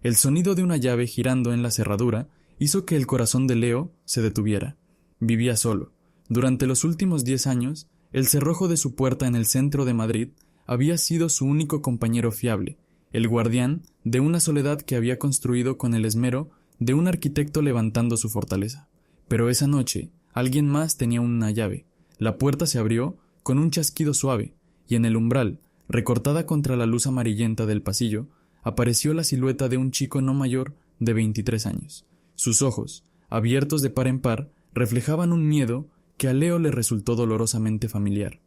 El sonido de una llave girando en la cerradura hizo que el corazón de Leo se detuviera. Vivía solo. Durante los últimos 10 años, el cerrojo de su puerta en el centro de Madrid había sido su único compañero fiable, el guardián de una soledad que había construido con el esmero de un arquitecto levantando su fortaleza. Pero esa noche, alguien más tenía una llave. La puerta se abrió con un chasquido suave, y en el umbral, recortada contra la luz amarillenta del pasillo, apareció la silueta de un chico no mayor de 23 años. Sus ojos, abiertos de par en par, reflejaban un miedo que a Leo le resultó dolorosamente familiar.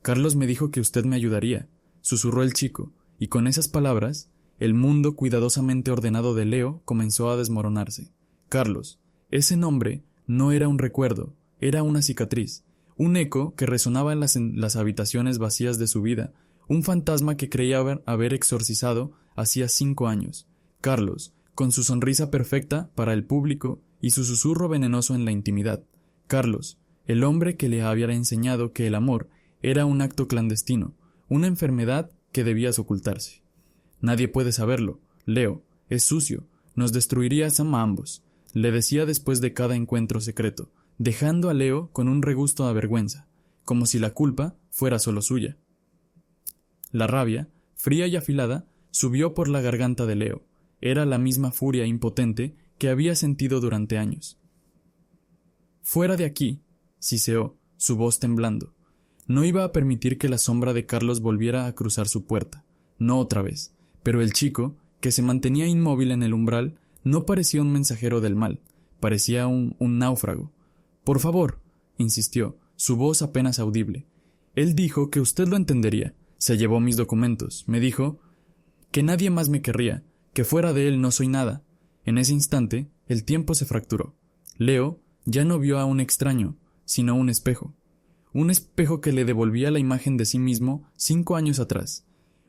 «Carlos me dijo que usted me ayudaría», susurró el chico, y con esas palabras, el mundo cuidadosamente ordenado de Leo comenzó a desmoronarse. Carlos, ese nombre no era un recuerdo, era una cicatriz, un eco que resonaba en las habitaciones vacías de su vida, un fantasma que creía haber exorcizado hacía 5 años. Carlos, con su sonrisa perfecta para el público y su susurro venenoso en la intimidad. Carlos, el hombre que le había enseñado que el amor era un acto clandestino, una enfermedad que debías ocultarse. «Nadie puede saberlo, Leo, es sucio, nos destruirías a ambos», le decía después de cada encuentro secreto, dejando a Leo con un regusto de vergüenza, como si la culpa fuera solo suya. La rabia, fría y afilada, subió por la garganta de Leo. Era la misma furia impotente que había sentido durante años. «Fuera de aquí», siseó, su voz temblando. No iba a permitir que la sombra de Carlos volviera a cruzar su puerta, no otra vez, pero el chico, que se mantenía inmóvil en el umbral, no parecía un mensajero del mal, parecía un náufrago. «Por favor», insistió, su voz apenas audible. «Él dijo que usted lo entendería. Se llevó mis documentos. Me dijo que nadie más me querría, que fuera de él no soy nada». En ese instante, el tiempo se fracturó. Leo ya no vio a un extraño, sino un espejo que le devolvía la imagen de sí mismo 5 años atrás.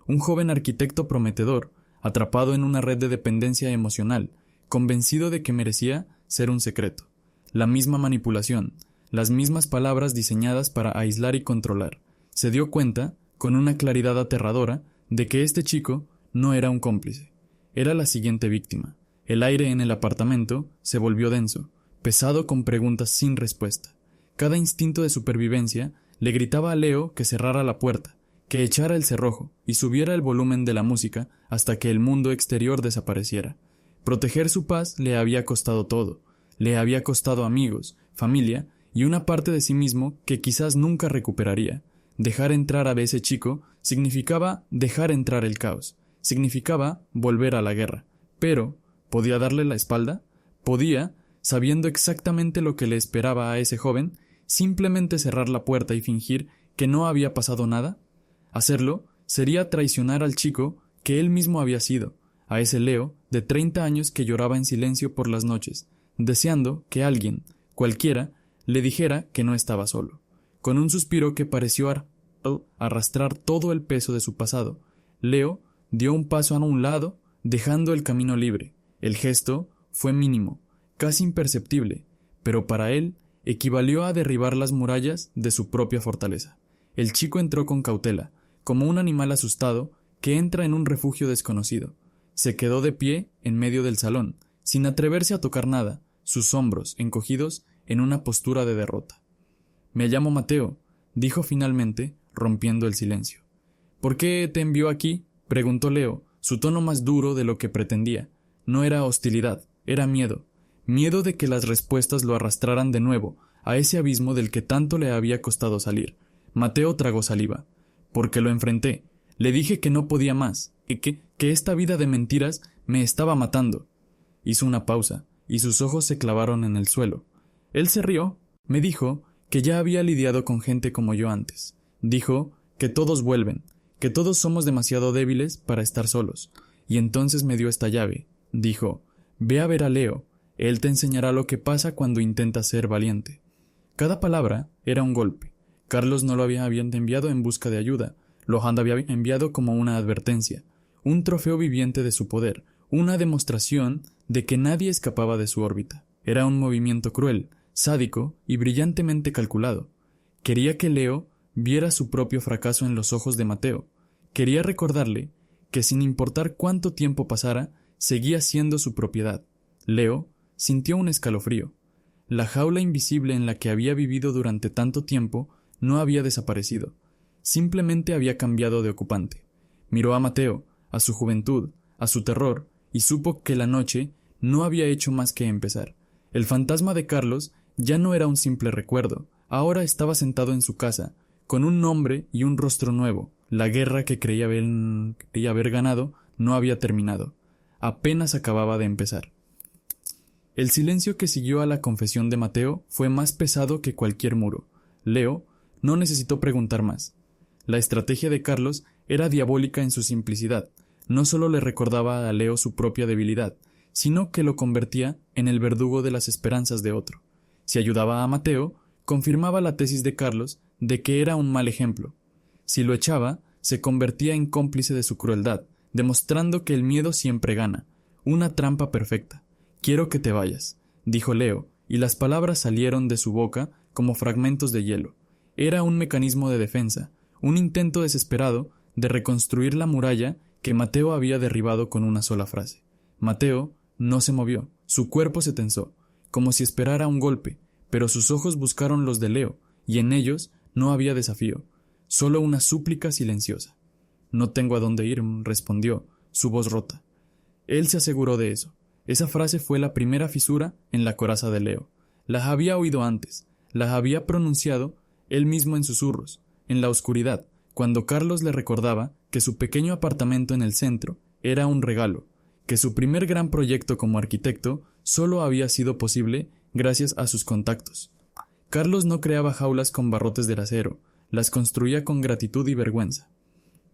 Un joven arquitecto prometedor, atrapado en una red de dependencia emocional, convencido de que merecía ser un secreto. La misma manipulación, las mismas palabras diseñadas para aislar y controlar. Se dio cuenta, con una claridad aterradora, de que este chico no era un cómplice. Era la siguiente víctima. El aire en el apartamento se volvió denso, pesado con preguntas sin respuesta. Cada instinto de supervivencia le gritaba a Leo que cerrara la puerta, que echara el cerrojo y subiera el volumen de la música hasta que el mundo exterior desapareciera. Proteger su paz le había costado todo. Le había costado amigos, familia y una parte de sí mismo que quizás nunca recuperaría. Dejar entrar a ese chico significaba dejar entrar el caos, significaba volver a la guerra. Pero, ¿podía darle la espalda? ¿Podía, sabiendo exactamente lo que le esperaba a ese joven, simplemente cerrar la puerta y fingir que no había pasado nada? Hacerlo sería traicionar al chico que él mismo había sido, a ese Leo de 30 años que lloraba en silencio por las noches, deseando que alguien, cualquiera, le dijera que no estaba solo. Con un suspiro que pareció arrastrar todo el peso de su pasado, Leo dio un paso a un lado, dejando el camino libre. El gesto fue mínimo, casi imperceptible, pero para él equivalió a derribar las murallas de su propia fortaleza. El chico entró con cautela, como un animal asustado que entra en un refugio desconocido. Se quedó de pie en medio del salón, sin atreverse a tocar nada, sus hombros encogidos en una postura de derrota. «Me llamo Mateo», dijo finalmente, rompiendo el silencio. «¿Por qué te envió aquí?», preguntó Leo, su tono más duro de lo que pretendía. No era hostilidad, era miedo. Miedo de que las respuestas lo arrastraran de nuevo a ese abismo del que tanto le había costado salir. Mateo tragó saliva. «Porque lo enfrenté. Le dije que no podía más, que esta vida de mentiras me estaba matando». Hizo una pausa, y sus ojos se clavaron en el suelo. Él se rió. Me dijo que ya había lidiado con gente como yo antes. Dijo que todos vuelven, que todos somos demasiado débiles para estar solos. Y entonces me dio esta llave. Dijo: «Ve a ver a Leo. Él te enseñará lo que pasa cuando intentas ser valiente». Cada palabra era un golpe. Carlos no lo había enviado en busca de ayuda. Lo había enviado como una advertencia, un trofeo viviente de su poder, una demostración de que nadie escapaba de su órbita. Era un movimiento cruel, sádico y brillantemente calculado. Quería que Leo viera su propio fracaso en los ojos de Mateo. Quería recordarle que sin importar cuánto tiempo pasara, seguía siendo su propiedad. Leo sintió un escalofrío. La jaula invisible en la que había vivido durante tanto tiempo no había desaparecido, simplemente había cambiado de ocupante. Miró a Mateo, a su juventud, a su terror, y supo que la noche no había hecho más que empezar. El fantasma de Carlos ya no era un simple recuerdo, ahora estaba sentado en su casa, con un nombre y un rostro nuevo. La guerra que creía haber ganado no había terminado, apenas acababa de empezar. El silencio que siguió a la confesión de Mateo fue más pesado que cualquier muro. Leo no necesitó preguntar más. La estrategia de Carlos era diabólica en su simplicidad. No solo le recordaba a Leo su propia debilidad, sino que lo convertía en el verdugo de las esperanzas de otro. Si ayudaba a Mateo, confirmaba la tesis de Carlos de que era un mal ejemplo. Si lo echaba, se convertía en cómplice de su crueldad, demostrando que el miedo siempre gana. Una trampa perfecta. «Quiero que te vayas», dijo Leo, y las palabras salieron de su boca como fragmentos de hielo. Era un mecanismo de defensa, un intento desesperado de reconstruir la muralla que Mateo había derribado con una sola frase. Mateo no se movió, su cuerpo se tensó, como si esperara un golpe, pero sus ojos buscaron los de Leo, y en ellos no había desafío, solo una súplica silenciosa. «No tengo a dónde ir», respondió, su voz rota. Él se aseguró de eso. Esa frase fue la primera fisura en la coraza de Leo. Las había oído antes, las había pronunciado él mismo en susurros, en la oscuridad, cuando Carlos le recordaba que su pequeño apartamento en el centro era un regalo, que su primer gran proyecto como arquitecto solo había sido posible gracias a sus contactos. Carlos no creaba jaulas con barrotes de acero, las construía con gratitud y vergüenza.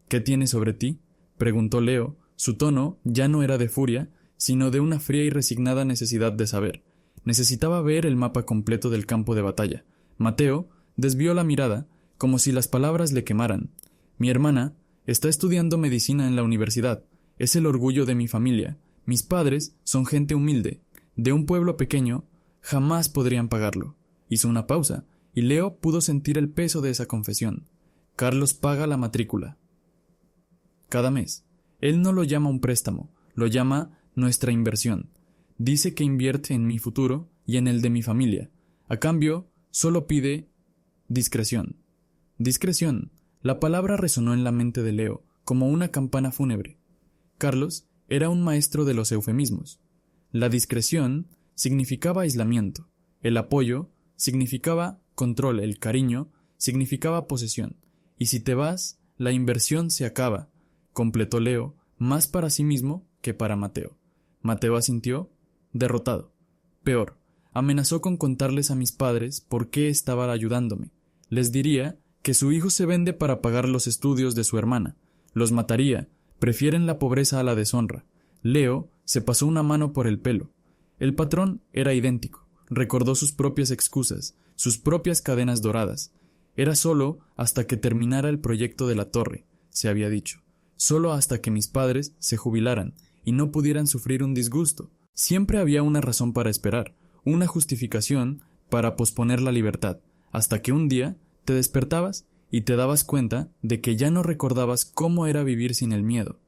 «¿Qué tienes sobre ti?», preguntó Leo. Su tono ya no era de furia, sino de una fría y resignada necesidad de saber. Necesitaba ver el mapa completo del campo de batalla. Mateo desvió la mirada, como si las palabras le quemaran. «Mi hermana está estudiando medicina en la universidad. Es el orgullo de mi familia. Mis padres son gente humilde. De un pueblo pequeño, jamás podrían pagarlo». Hizo una pausa, y Leo pudo sentir el peso de esa confesión. «Carlos paga la matrícula cada mes. Él no lo llama un préstamo, lo llama nuestra inversión. Dice que invierte en mi futuro y en el de mi familia. A cambio, solo pide discreción». Discreción. La palabra resonó en la mente de Leo como una campana fúnebre. Carlos era un maestro de los eufemismos. La discreción significaba aislamiento. El apoyo significaba control. El cariño significaba posesión. Y si te vas, la inversión se acaba, completó Leo, más para sí mismo que para Mateo. Mateo asintió, derrotado. Peor, amenazó con contarles a mis padres por qué estaba ayudándome. Les diría que su hijo se vende para pagar los estudios de su hermana. Los mataría, prefieren la pobreza a la deshonra. Leo se pasó una mano por el pelo. El patrón era idéntico. Recordó sus propias excusas, sus propias cadenas doradas. Era solo hasta que terminara el proyecto de la torre, se había dicho. Solo hasta que mis padres se jubilaran y no pudieran sufrir un disgusto. Siempre había una razón para esperar, una justificación para posponer la libertad, hasta que un día te despertabas y te dabas cuenta de que ya no recordabas cómo era vivir sin el miedo.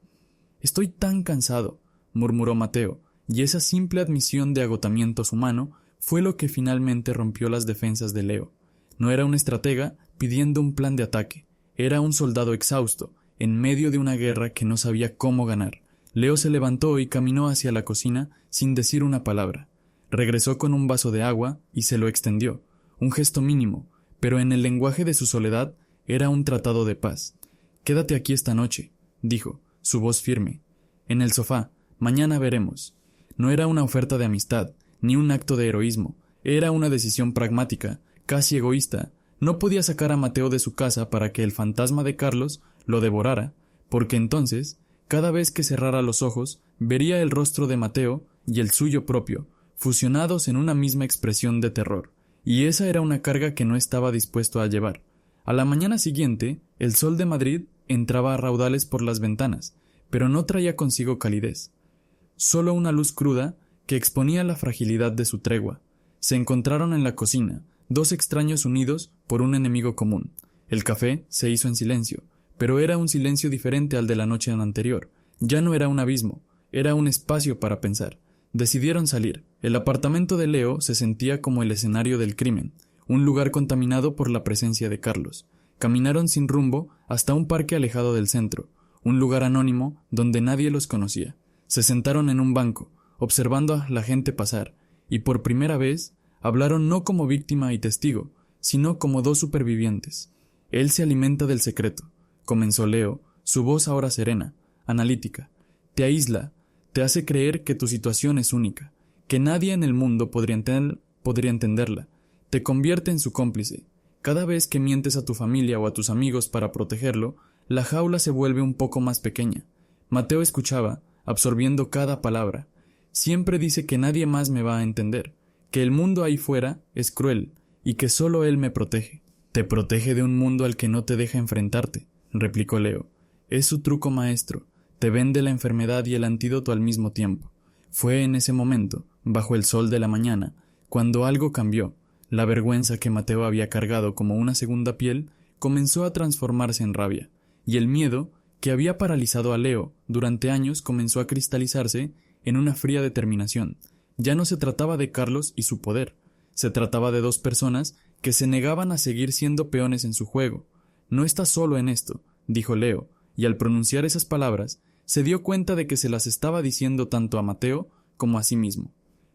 «Estoy tan cansado», murmuró Mateo, y esa simple admisión de agotamiento humano fue lo que finalmente rompió las defensas de Leo. No era un estratega pidiendo un plan de ataque, era un soldado exhausto, en medio de una guerra que no sabía cómo ganar. Leo se levantó y caminó hacia la cocina sin decir una palabra. Regresó con un vaso de agua y se lo extendió, un gesto mínimo, pero en el lenguaje de su soledad era un tratado de paz. «Quédate aquí esta noche», dijo, su voz firme. «En el sofá, mañana veremos». No era una oferta de amistad, ni un acto de heroísmo, era una decisión pragmática, casi egoísta. No podía sacar a Mateo de su casa para que el fantasma de Carlos lo devorara, porque entonces, cada vez que cerrara los ojos, vería el rostro de Mateo y el suyo propio, fusionados en una misma expresión de terror, y esa era una carga que no estaba dispuesto a llevar. A la mañana siguiente, el sol de Madrid entraba a raudales por las ventanas, pero no traía consigo calidez. Solo una luz cruda que exponía la fragilidad de su tregua. Se encontraron en la cocina, dos extraños unidos por un enemigo común. El café se hizo en silencio, pero era un silencio diferente al de la noche anterior. Ya no era un abismo, Era un espacio para pensar. Decidieron salir. El apartamento de Leo se sentía como el escenario del crimen, un lugar contaminado por la presencia de Carlos. Caminaron sin rumbo hasta un parque alejado del centro, un lugar anónimo donde nadie los conocía. Se sentaron en un banco, observando a la gente pasar, y por primera vez hablaron no como víctima y testigo, sino como dos supervivientes. Él se alimenta del secreto, comenzó Leo, su voz ahora serena, analítica. Te aísla, te hace creer que tu situación es única, que nadie en el mundo podría entenderla. Te convierte en su cómplice. Cada vez que mientes a tu familia o a tus amigos para protegerlo, la jaula se vuelve un poco más pequeña. Mateo escuchaba, absorbiendo cada palabra. Siempre dice que nadie más me va a entender, que el mundo ahí fuera es cruel y que solo él me protege. Te protege de un mundo al que no te deja enfrentarte, replicó Leo. Es su truco maestro. Te vende la enfermedad y el antídoto al mismo tiempo. Fue en ese momento, bajo el sol de la mañana, cuando algo cambió. La vergüenza que Mateo había cargado como una segunda piel comenzó a transformarse en rabia, y el miedo, que había paralizado a Leo durante años, comenzó a cristalizarse en una fría determinación. Ya no se trataba de Carlos y su poder, se trataba de dos personas que se negaban a seguir siendo peones en su juego. No estás solo en esto, dijo Leo, y al pronunciar esas palabras, se dio cuenta de que se las estaba diciendo tanto a Mateo como a sí mismo.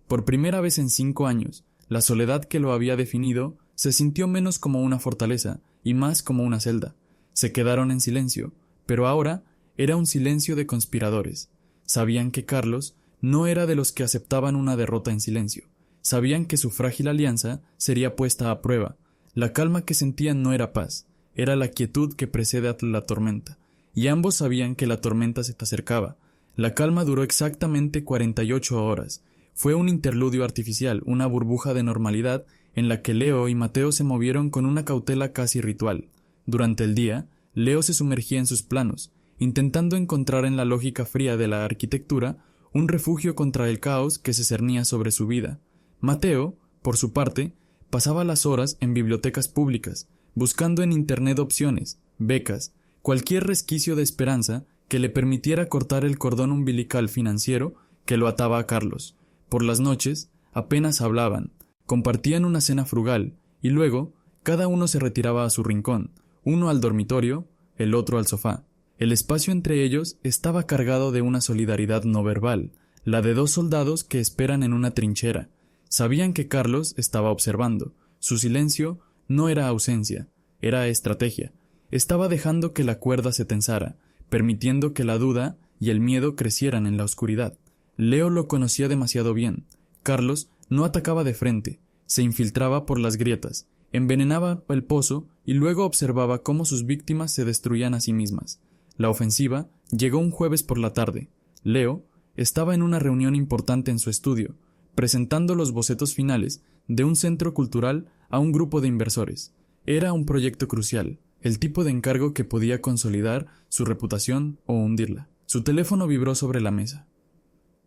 Por primera vez en 5 años, la soledad que lo había definido se sintió menos como una fortaleza y más como una celda. Se quedaron en silencio, pero ahora era un silencio de conspiradores. Sabían que Carlos no era de los que aceptaban una derrota en silencio. Sabían que su frágil alianza sería puesta a prueba. La calma que sentían no era paz, era la quietud que precede a la tormenta. Y ambos sabían que la tormenta se acercaba. La calma duró exactamente 48 horas. Fue un interludio artificial, una burbuja de normalidad en la que Leo y Mateo se movieron con una cautela casi ritual. Durante el día, Leo se sumergía en sus planos, intentando encontrar en la lógica fría de la arquitectura un refugio contra el caos que se cernía sobre su vida. Mateo, por su parte, pasaba las horas en bibliotecas públicas, buscando en Internet opciones, becas, cualquier resquicio de esperanza que le permitiera cortar el cordón umbilical financiero que lo ataba a Carlos. Por las noches, apenas hablaban, compartían una cena frugal, y luego, cada uno se retiraba a su rincón, uno al dormitorio, el otro al sofá. El espacio entre ellos estaba cargado de una solidaridad no verbal, la de dos soldados que esperan en una trinchera. Sabían que Carlos estaba observando. Su silencio no era ausencia, era estrategia. Estaba dejando que la cuerda se tensara, permitiendo que la duda y el miedo crecieran en la oscuridad. Leo lo conocía demasiado bien. Carlos no atacaba de frente, se infiltraba por las grietas, envenenaba el pozo y luego observaba cómo sus víctimas se destruían a sí mismas. La ofensiva llegó un jueves por la tarde. Leo estaba en una reunión importante en su estudio, presentando los bocetos finales de un centro cultural a un grupo de inversores. Era un proyecto crucial, el tipo de encargo que podía consolidar su reputación o hundirla. Su teléfono vibró sobre la mesa.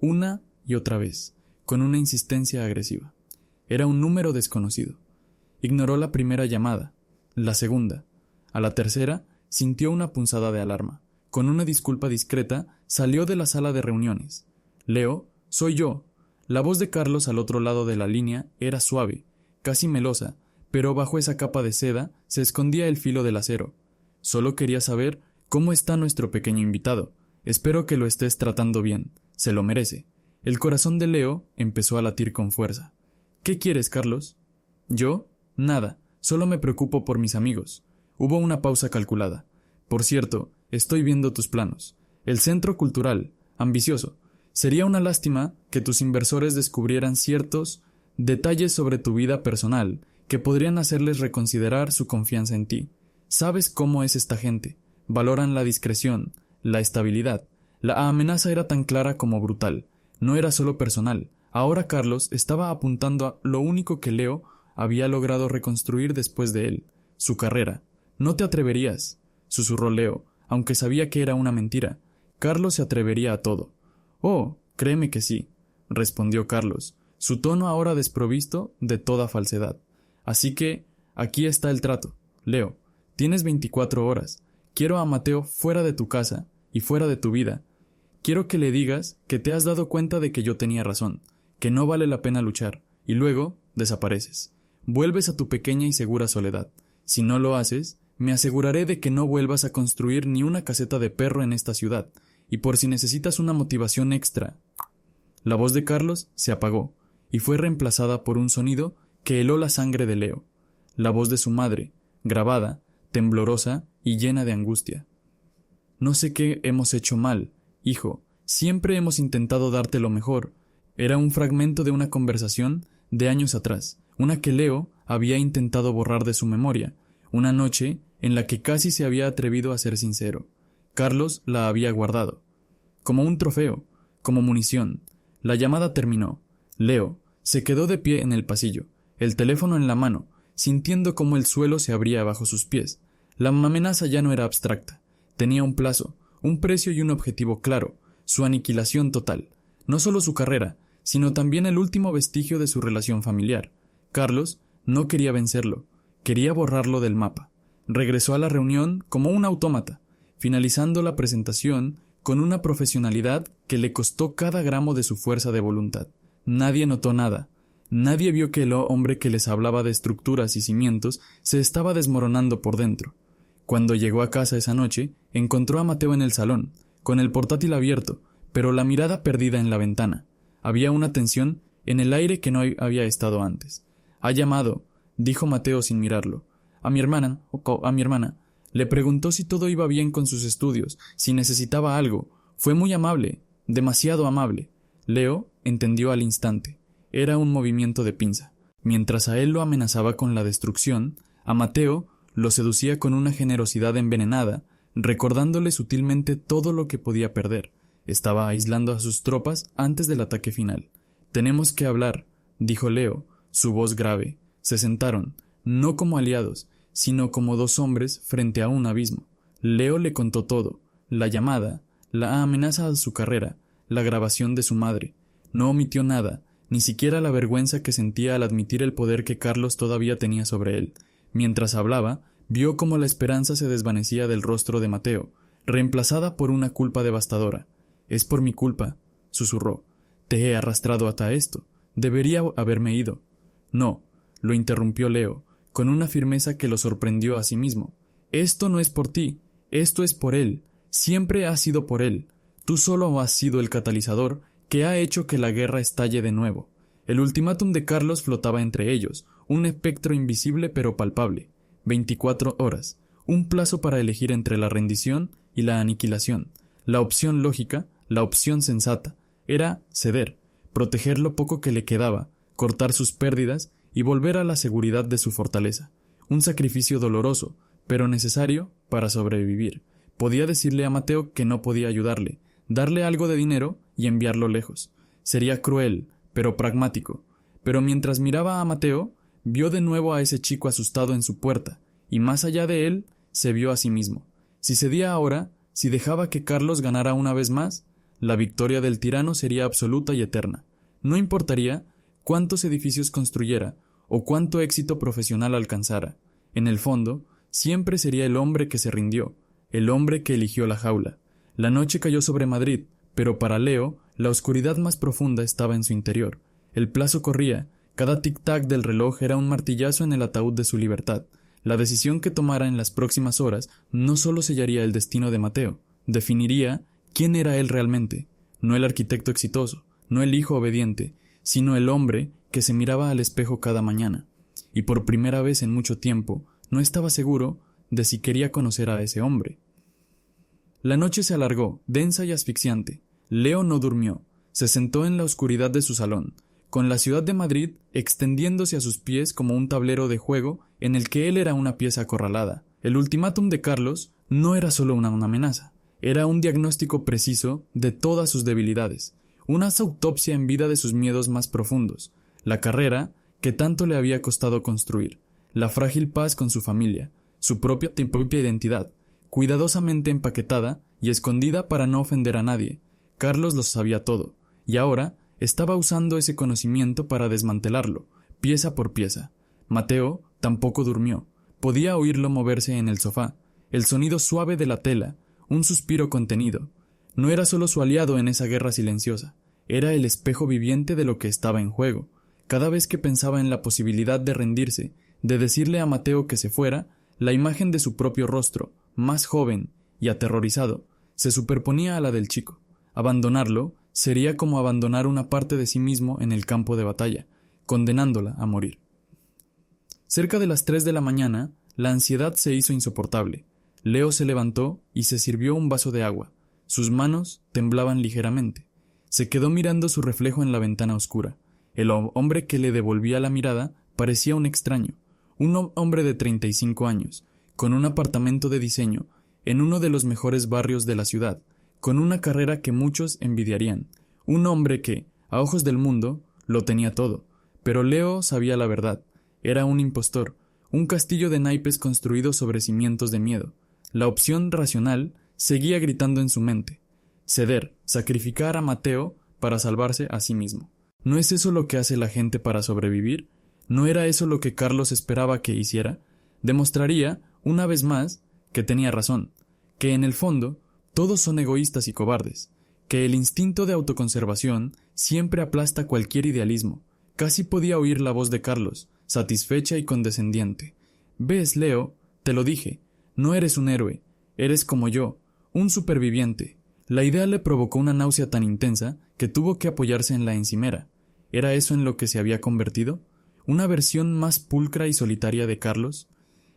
Una y otra vez, con una insistencia agresiva. Era un número desconocido. Ignoró la primera llamada, la segunda. A la tercera, sintió una punzada de alarma. Con una disculpa discreta, salió de la sala de reuniones. Leo, soy yo. La voz de Carlos al otro lado de la línea era suave, casi melosa, pero bajo esa capa de seda se escondía el filo del acero. Solo quería saber cómo está nuestro pequeño invitado. Espero que lo estés tratando bien. Se lo merece. El corazón de Leo empezó a latir con fuerza. ¿Qué quieres, Carlos? ¿Yo? Nada. Solo me preocupo por mis amigos. Hubo una pausa calculada. Por cierto, estoy viendo tus planos. El centro cultural, ambicioso. Sería una lástima que tus inversores descubrieran ciertos detalles sobre tu vida personal que podrían hacerles reconsiderar su confianza en ti. Sabes cómo es esta gente. Valoran la discreción, la estabilidad. La amenaza era tan clara como brutal. No era solo personal. Ahora Carlos estaba apuntando a lo único que Leo había logrado reconstruir después de él, su carrera. «No te atreverías», susurró Leo, aunque sabía que era una mentira. Carlos se atrevería a todo. «Oh, créeme que sí», respondió Carlos, su tono ahora desprovisto de toda falsedad. «Así que, aquí está el trato. Leo, tienes 24 horas. Quiero a Mateo fuera de tu casa y fuera de tu vida. quiero que le digas que te has dado cuenta de que yo tenía razón, que no vale la pena luchar, y luego desapareces. Vuelves a tu pequeña y segura soledad. Si no lo haces, me aseguraré de que no vuelvas a construir ni una caseta de perro en esta ciudad, y por si necesitas una motivación extra. La voz de Carlos se apagó, y fue reemplazada por un sonido que heló la sangre de Leo, la voz de su madre, grabada, temblorosa y llena de angustia. No sé qué hemos hecho mal, hijo, siempre hemos intentado darte lo mejor. Era un fragmento de una conversación de años atrás, una que Leo había intentado borrar de su memoria, una noche en la que casi se había atrevido a ser sincero. Carlos la había guardado, como un trofeo, como munición. La llamada terminó. Leo se quedó de pie en el pasillo, el teléfono en la mano, sintiendo cómo el suelo se abría bajo sus pies. La amenaza ya no era abstracta. Tenía un plazo, un precio y un objetivo claro, su aniquilación total. No solo su carrera, sino también el último vestigio de su relación familiar. Carlos no quería vencerlo, quería borrarlo del mapa. Regresó a la reunión como un autómata, finalizando la presentación con una profesionalidad que le costó cada gramo de su fuerza de voluntad. Nadie notó nada. Nadie vio que el hombre que les hablaba de estructuras y cimientos se estaba desmoronando por dentro. Cuando llegó a casa esa noche, encontró a Mateo en el salón, con el portátil abierto, pero la mirada perdida en la ventana. Había una tensión en el aire que no había estado antes. «Ha llamado», dijo Mateo sin mirarlo. A mi hermana. Le preguntó si todo iba bien con sus estudios, si necesitaba algo. Fue muy amable, demasiado amable. Leo entendió al instante. Era un movimiento de pinza. Mientras a él lo amenazaba con la destrucción, a Mateo lo seducía con una generosidad envenenada, recordándole sutilmente todo lo que podía perder. Estaba aislando a sus tropas antes del ataque final. «Tenemos que hablar», dijo Leo, su voz grave. Se sentaron, no como aliados, sino como dos hombres frente a un abismo. Leo le contó todo, la llamada, la amenaza a su carrera, la grabación de su madre. No omitió nada, ni siquiera la vergüenza que sentía al admitir el poder que Carlos todavía tenía sobre él. Mientras hablaba, vio cómo la esperanza se desvanecía del rostro de Mateo, reemplazada por una culpa devastadora. «Es por mi culpa», susurró. «Te he arrastrado hasta esto. Debería haberme ido». «No», lo interrumpió Leo, con una firmeza que lo sorprendió a sí mismo. «Esto no es por ti, esto es por él. Siempre ha sido por él. Tú solo has sido el catalizador que ha hecho que la guerra estalle de nuevo». El ultimátum de Carlos flotaba entre ellos, un espectro invisible pero palpable. 24 horas, un plazo para elegir entre la rendición y la aniquilación. La opción lógica, la opción sensata, era ceder, proteger lo poco que le quedaba, cortar sus pérdidas y volver a la seguridad de su fortaleza. Un sacrificio doloroso, pero necesario para sobrevivir. Podía decirle a Mateo que no podía ayudarle, darle algo de dinero y enviarlo lejos. Sería cruel, pero pragmático. Pero mientras miraba a Mateo, vio de nuevo a ese chico asustado en su puerta, y más allá de él, se vio a sí mismo. Si cedía ahora, si dejaba que Carlos ganara una vez más, la victoria del tirano sería absoluta y eterna. No importaría cuántos edificios construyera o cuánto éxito profesional alcanzara. En el fondo, siempre sería el hombre que se rindió, el hombre que eligió la jaula. La noche cayó sobre Madrid, pero para Leo, la oscuridad más profunda estaba en su interior. El plazo corría, cada tic-tac del reloj era un martillazo en el ataúd de su libertad. La decisión que tomara en las próximas horas no solo sellaría el destino de Mateo, definiría quién era él realmente, no el arquitecto exitoso, no el hijo obediente, sino el hombre que se miraba al espejo cada mañana. Y por primera vez en mucho tiempo, no estaba seguro de si quería conocer a ese hombre. La noche se alargó, densa y asfixiante. Leo no durmió. Se sentó en la oscuridad de su salón, con la ciudad de Madrid extendiéndose a sus pies como un tablero de juego en el que él era una pieza acorralada. El ultimátum de Carlos no era solo una amenaza, era un diagnóstico preciso de todas sus debilidades, una autopsia en vida de sus miedos más profundos, la carrera que tanto le había costado construir, la frágil paz con su familia, su propia identidad, cuidadosamente empaquetada y escondida para no ofender a nadie. Carlos lo sabía todo, y ahora estaba usando ese conocimiento para desmantelarlo, pieza por pieza. Mateo tampoco durmió. Podía oírlo moverse en el sofá, el sonido suave de la tela, un suspiro contenido. No era solo su aliado en esa guerra silenciosa, era el espejo viviente de lo que estaba en juego. Cada vez que pensaba en la posibilidad de rendirse, de decirle a Mateo que se fuera, la imagen de su propio rostro, más joven y aterrorizado, se superponía a la del chico. Abandonarlo sería como abandonar una parte de sí mismo en el campo de batalla, condenándola a morir. Cerca de las 3 de la mañana, la ansiedad se hizo insoportable. Leo se levantó y se sirvió un vaso de agua. Sus manos temblaban ligeramente. Se quedó mirando su reflejo en la ventana oscura. El hombre que le devolvía la mirada parecía un extraño, un hombre de 35 años, con un apartamento de diseño en uno de los mejores barrios de la ciudad, con una carrera que muchos envidiarían, un hombre que, a ojos del mundo, lo tenía todo. Pero Leo sabía la verdad. Era un impostor, un castillo de naipes construido sobre cimientos de miedo. La opción racional seguía gritando en su mente: ceder, sacrificar a Mateo para salvarse a sí mismo. ¿No es eso lo que hace la gente para sobrevivir? ¿No era eso lo que Carlos esperaba que hiciera? Demostraría, una vez más, que tenía razón, que en el fondo todos son egoístas y cobardes, que el instinto de autoconservación siempre aplasta cualquier idealismo. Casi podía oír la voz de Carlos, satisfecha y condescendiente. «¿Ves, Leo? Te lo dije. No eres un héroe. Eres como yo, un superviviente». La idea le provocó una náusea tan intensa que tuvo que apoyarse en la encimera. ¿Era eso en lo que se había convertido? ¿Una versión más pulcra y solitaria de Carlos?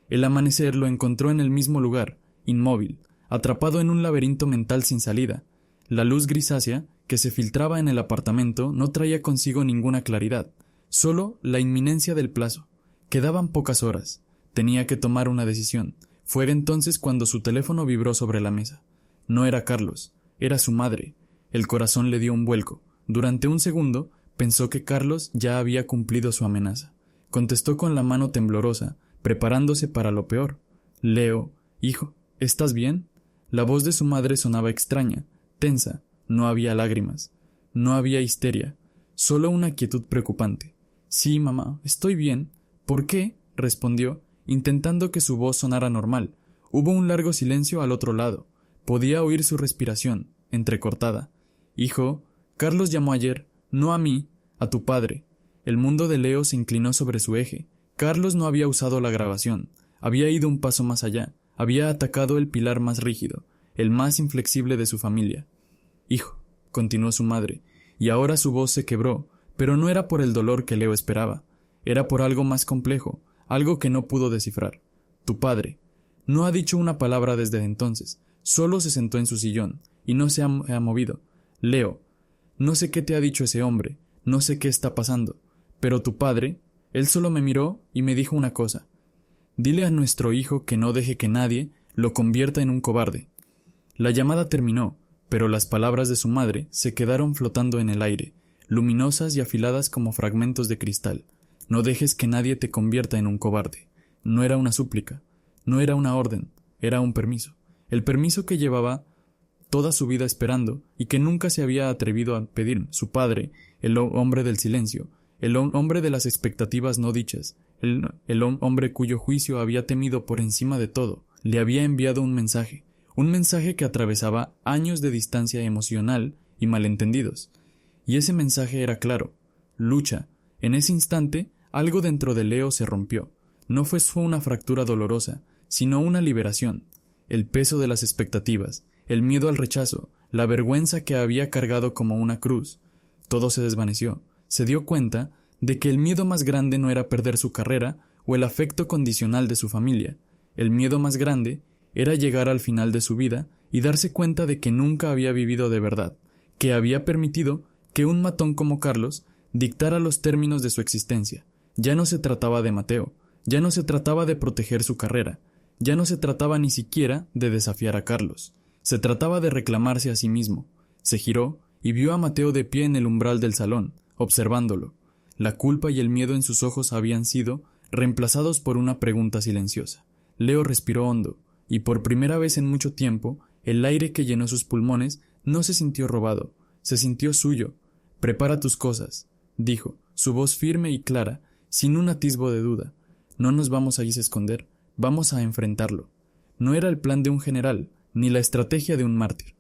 El amanecer lo encontró en el mismo lugar, inmóvil, atrapado en un laberinto mental sin salida. La luz grisácea que se filtraba en el apartamento no traía consigo ninguna claridad, solo la inminencia del plazo. Quedaban pocas horas. Tenía que tomar una decisión. Fue entonces cuando su teléfono vibró sobre la mesa. No era Carlos, era su madre. El corazón le dio un vuelco. Durante un segundo pensó que Carlos ya había cumplido su amenaza. Contestó con la mano temblorosa, preparándose para lo peor. «Leo, hijo, ¿estás bien?» La voz de su madre sonaba extraña, tensa. No había lágrimas, no había histeria, solo una quietud preocupante. «Sí, mamá, estoy bien». «¿Por qué?», respondió, intentando que su voz sonara normal. Hubo un largo silencio al otro lado. Podía oír su respiración, entrecortada. «Hijo, Carlos llamó ayer, no a mí, a tu padre». El mundo de Leo se inclinó sobre su eje. Carlos no había usado la grabación, había ido un paso más allá, había atacado el pilar más rígido, el más inflexible de su familia. «Hijo», continuó su madre, y ahora su voz se quebró, pero no era por el dolor que Leo esperaba, era por algo más complejo, algo que no pudo descifrar. «Tu padre». No ha dicho una palabra desde entonces, solo se sentó en su sillón, y no se ha movido. «Leo, no sé qué te ha dicho ese hombre, no sé qué está pasando, pero tu padre, él solo me miró y me dijo una cosa: dile a nuestro hijo que no deje que nadie lo convierta en un cobarde». La llamada terminó, pero las palabras de su madre se quedaron flotando en el aire, luminosas y afiladas como fragmentos de cristal. «No dejes que nadie te convierta en un cobarde». No era una súplica, no era una orden, era un permiso. El permiso que llevaba toda su vida esperando y que nunca se había atrevido a pedir. Su padre, el hombre del silencio, el hombre de las expectativas no dichas, el hombre cuyo juicio había temido por encima de todo, le había enviado un mensaje que atravesaba años de distancia emocional y malentendidos. Y ese mensaje era claro: lucha. En ese instante, algo dentro de Leo se rompió. No fue una fractura dolorosa, sino una liberación. El peso de las expectativas, el miedo al rechazo, la vergüenza que había cargado como una cruz, todo se desvaneció. Se dio cuenta de que el miedo más grande no era perder su carrera o el afecto condicional de su familia. El miedo más grande era llegar al final de su vida y darse cuenta de que nunca había vivido de verdad, que había permitido que un matón como Carlos dictara los términos de su existencia. Ya no se trataba de Mateo, ya no se trataba de proteger su carrera, ya no se trataba ni siquiera de desafiar a Carlos. Se trataba de reclamarse a sí mismo. Se giró y vio a Mateo de pie en el umbral del salón, observándolo. La culpa y el miedo en sus ojos habían sido reemplazados por una pregunta silenciosa. Leo respiró hondo, y por primera vez en mucho tiempo, el aire que llenó sus pulmones no se sintió robado, se sintió suyo. «Prepara tus cosas», dijo, su voz firme y clara, sin un atisbo de duda. «No nos vamos a esconder, vamos a enfrentarlo». No era el plan de un general, ni la estrategia de un mártir.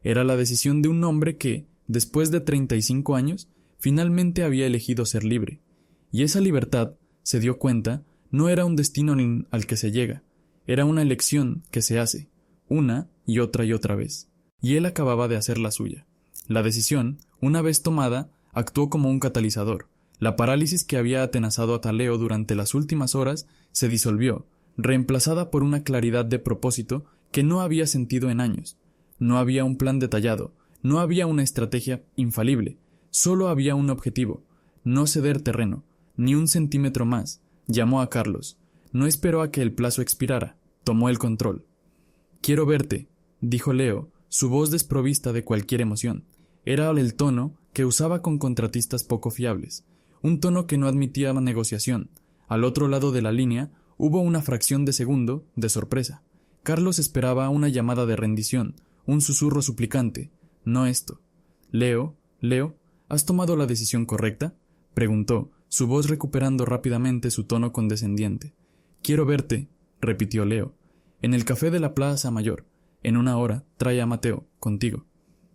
Era la decisión de un hombre que, después de 35 años, finalmente había elegido ser libre. Y esa libertad, se dio cuenta, no era un destino al que se llega, era una elección que se hace, una y otra vez. Y él acababa de hacer la suya. La decisión, una vez tomada, actuó como un catalizador. La parálisis que había atenazado a Taleo durante las últimas horas se disolvió, reemplazada por una claridad de propósito que no había sentido en años. No había un plan detallado, no había una estrategia infalible, solo había un objetivo: no ceder terreno, ni un centímetro más. Llamó a Carlos. No esperó a que el plazo expirara, tomó el control. «Quiero verte», dijo Leo, su voz desprovista de cualquier emoción. Era el tono que usaba con contratistas poco fiables, un tono que no admitía negociación. Al otro lado de la línea hubo una fracción de segundo de sorpresa. Carlos esperaba una llamada de rendición, un susurro suplicante, no esto. «Leo, ¿has tomado la decisión correcta?», preguntó, su voz recuperando rápidamente su tono condescendiente. «Quiero verte», repitió Leo. «En el café de la Plaza Mayor. En 1 hora, trae a Mateo, contigo».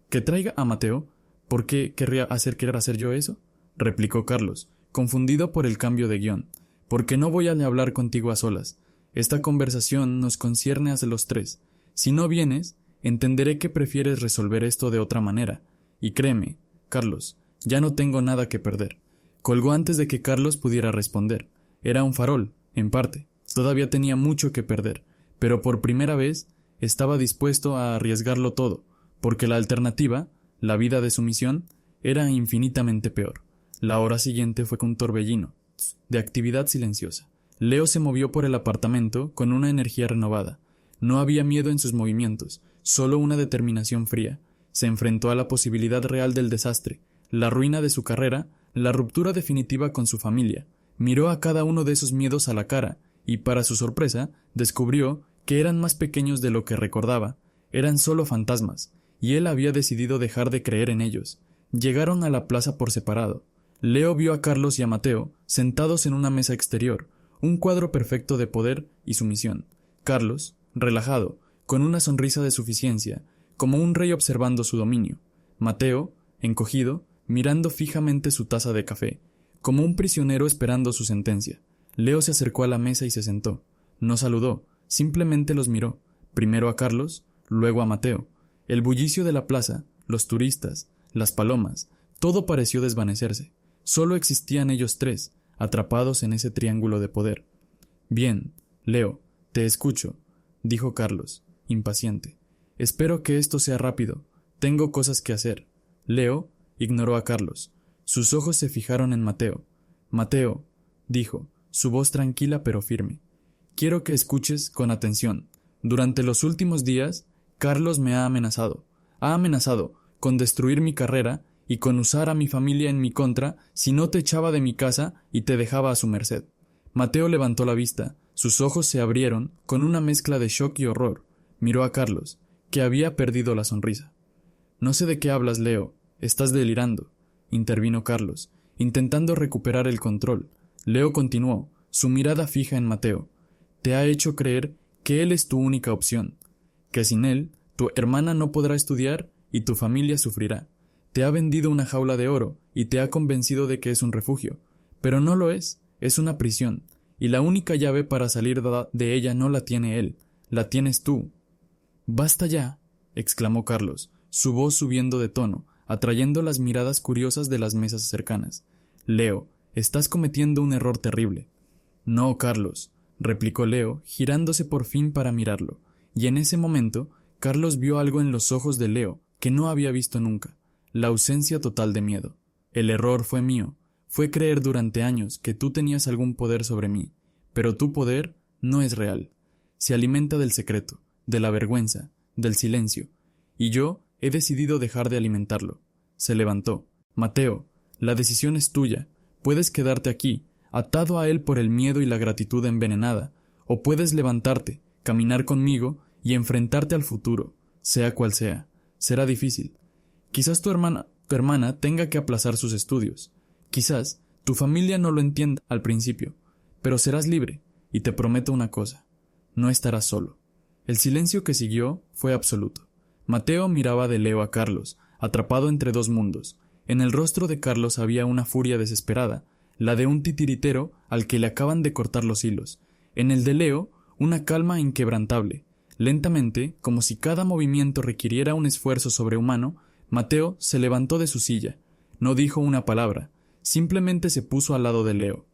«¿Que traiga a Mateo? ¿Por qué querría querer hacer yo eso?», replicó Carlos, confundido por el cambio de guión. «Porque no voy a hablar contigo a solas. Esta conversación nos concierne a los tres. Si no vienes, entenderé que prefieres resolver esto de otra manera. Y créeme, Carlos, ya no tengo nada que perder». Colgó antes de que Carlos pudiera responder. Era un farol, en parte. Todavía tenía mucho que perder, pero por primera vez estaba dispuesto a arriesgarlo todo, porque la alternativa, la vida de sumisión, era infinitamente peor. La hora siguiente fue un torbellino de actividad silenciosa. Leo se movió por el apartamento con una energía renovada. No había miedo en sus movimientos, solo una determinación fría. Se enfrentó a la posibilidad real del desastre, la ruina de su carrera, la ruptura definitiva con su familia. Miró a cada uno de esos miedos a la cara y, para su sorpresa, descubrió que eran más pequeños de lo que recordaba. Eran solo fantasmas, y él había decidido dejar de creer en ellos. Llegaron a la plaza por separado. Leo vio a Carlos y a Mateo sentados en una mesa exterior, un cuadro perfecto de poder y sumisión. Carlos, relajado, con una sonrisa de suficiencia, como un rey observando su dominio. Mateo, encogido, mirando fijamente su taza de café, como un prisionero esperando su sentencia. Leo se acercó a la mesa y se sentó. No saludó, simplemente los miró, primero a Carlos, luego a Mateo. El bullicio de la plaza, los turistas, las palomas, todo pareció desvanecerse. Solo existían ellos tres, atrapados en ese triángulo de poder. «Bien, Leo, te escucho», dijo Carlos, impaciente. «Espero que esto sea rápido. Tengo cosas que hacer». Leo ignoró a Carlos. Sus ojos se fijaron en Mateo. «Mateo», dijo, su voz tranquila pero firme, «quiero que escuches con atención. Durante los últimos días, Carlos me ha amenazado. Ha amenazado con destruir mi carrera y con usar a mi familia en mi contra si no te echaba de mi casa y te dejaba a su merced». Mateo levantó la vista. Sus ojos se abrieron con una mezcla de shock y horror. Miró a Carlos, que había perdido la sonrisa. «No sé de qué hablas, Leo. Estás delirando», intervino Carlos, intentando recuperar el control. Leo continuó, su mirada fija en Mateo. «Te ha hecho creer que él es tu única opción, que sin él tu hermana no podrá estudiar y tu familia sufrirá. Te ha vendido una jaula de oro y te ha convencido de que es un refugio, pero no lo es una prisión, y la única llave para salir de ella no la tiene él, la tienes tú». «Basta ya», exclamó Carlos, su voz subiendo de tono, atrayendo las miradas curiosas de las mesas cercanas. «Leo, estás cometiendo un error terrible». «No, Carlos», replicó Leo, girándose por fin para mirarlo, y en ese momento Carlos vio algo en los ojos de Leo que no había visto nunca, la ausencia total de miedo. «El error fue mío, fue creer durante años que tú tenías algún poder sobre mí, pero tu poder no es real. Se alimenta del secreto, de la vergüenza, del silencio, y yo he decidido dejar de alimentarlo». Se levantó. «Mateo, la decisión es tuya. Puedes quedarte aquí, atado a él por el miedo y la gratitud envenenada, o puedes levantarte, caminar conmigo y enfrentarte al futuro, sea cual sea. Será difícil. Quizás tu hermana tenga que aplazar sus estudios. Quizás tu familia no lo entienda al principio, pero serás libre, y te prometo una cosa, no estarás solo». El silencio que siguió fue absoluto. Mateo miraba de Leo a Carlos, atrapado entre dos mundos. En el rostro de Carlos había una furia desesperada, la de un titiritero al que le acaban de cortar los hilos. En el de Leo, una calma inquebrantable. Lentamente, como si cada movimiento requiriera un esfuerzo sobrehumano, Mateo se levantó de su silla. No dijo una palabra, simplemente se puso al lado de Leo.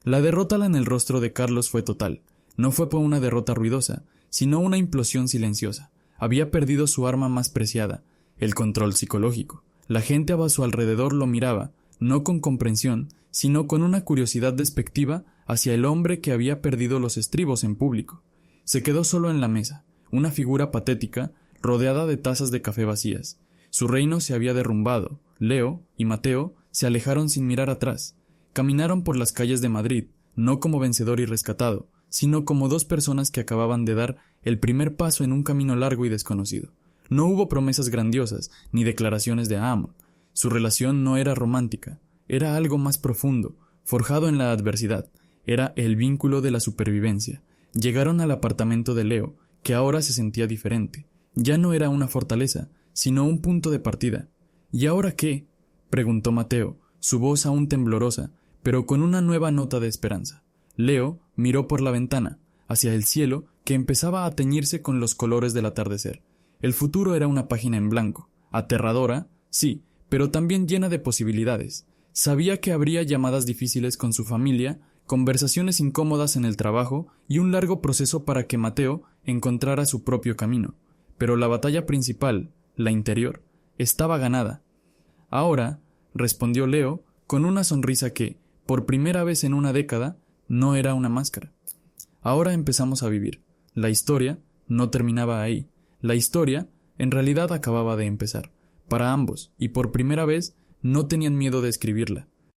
La derrota en el rostro de Carlos fue total. No fue por una derrota ruidosa, sino una implosión silenciosa. Había perdido su arma más preciada, el control psicológico. La gente a su alrededor lo miraba, no con comprensión, sino con una curiosidad despectiva hacia el hombre que había perdido los estribos en público. Se quedó solo en la mesa, una figura patética, rodeada de tazas de café vacías. Su reino se había derrumbado. Leo y Mateo se alejaron sin mirar atrás. Caminaron por las calles de Madrid, no como vencedor y rescatado, sino como dos personas que acababan de dar el primer paso en un camino largo y desconocido. No hubo promesas grandiosas, ni declaraciones de amor. Su relación no era romántica, era algo más profundo, forjado en la adversidad. Era el vínculo de la supervivencia. Llegaron al apartamento de Leo, que ahora se sentía diferente. Ya no era una fortaleza, sino un punto de partida. ¿Y ahora qué?, preguntó Mateo, su voz aún temblorosa, pero con una nueva nota de esperanza. Leo miró por la ventana, hacia el cielo que empezaba a teñirse con los colores del atardecer. El futuro era una página en blanco, aterradora, sí, pero también llena de posibilidades. Sabía que habría llamadas difíciles con su familia, conversaciones incómodas en el trabajo y un largo proceso para que Mateo encontrara su propio camino. Pero la batalla principal, la interior, estaba ganada. Ahora, respondió Leo con una sonrisa que, por primera vez en una década, no era una máscara. Ahora empezamos a vivir. La historia no terminaba ahí. La historia, en realidad, acababa de empezar. Para ambos, y por primera vez, no tenían miedo de escribirla.